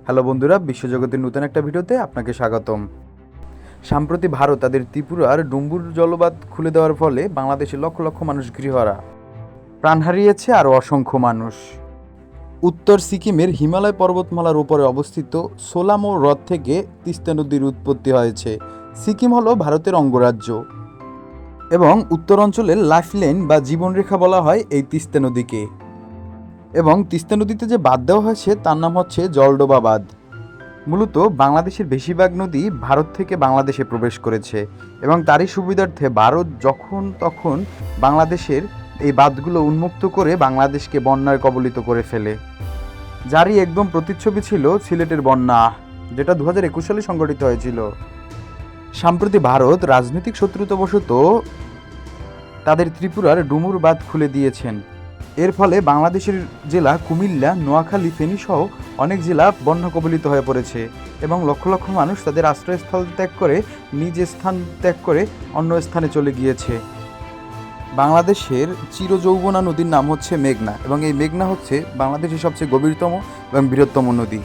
Hello বন্ধুরা, বিশ্বজগতের নতুন একটা ভিডিওতে আপনাকে স্বাগতম। সম্প্রতি ভারত তাদের ত্রিপুরার ডুম্বুর জলবাঁধ খুলে দেওয়ার ফলে বাংলাদেশে লক্ষ লক্ষ মানুষ গৃহহারা, প্রাণ হারিয়েছে আরও অসংখ্য মানুষ। উত্তর সিকিমের হিমালয় পর্বতমালার উপরে অবস্থিত সোলামো হ্রদ থেকে তিস্তা নদীর উৎপত্তি হয়েছে। সিকিম হলো ভারতের অঙ্গরাজ্য এবং উত্তর অঞ্চলের লাইফলাইন বা জীবনরেখা বলা হয় এই তিস্তা নদীকে। এবং তিস্তা নদীতে যে বাঁধ দেওয়া হয়েছে তার নাম হচ্ছে জলডোবা বাঁধ। মূলত বাংলাদেশের বেশিরভাগ নদী ভারত থেকে বাংলাদেশে প্রবেশ করেছে এবং তারই সুবিধার্থে ভারত যখন তখন বাংলাদেশের এই বাঁধগুলো উন্মুক্ত করে বাংলাদেশকে বন্যার কবলিত করে ফেলে, যারই একদম প্রতিচ্ছবি ছিল সিলেটের বন্যা, যেটা 2021 সালে সংঘটিত হয়েছিল। সম্প্রতি ভারত রাজনৈতিক শত্রুতাবশত তাদের ত্রিপুরার ডুমুর বাঁধ খুলে দিয়েছেন। এর ফলে বাংলাদেশের জেলা কুমিল্লা, নোয়াখালী, ফেনী সহ অনেক জেলা বন্যা কবলিত হয়ে পড়েছে এবং লক্ষ লক্ষ মানুষ তাদের আশ্রয়স্থল ত্যাগ করে নিজ স্থান ত্যাগ করে অন্য স্থানে চলে গিয়েছে। বাংলাদেশের চিরযৌবনা নদীর নাম হচ্ছে মেঘনা এবং এই মেঘনা হচ্ছে বাংলাদেশের সবচেয়ে গভীরতম এবং বৃহত্তম নদী।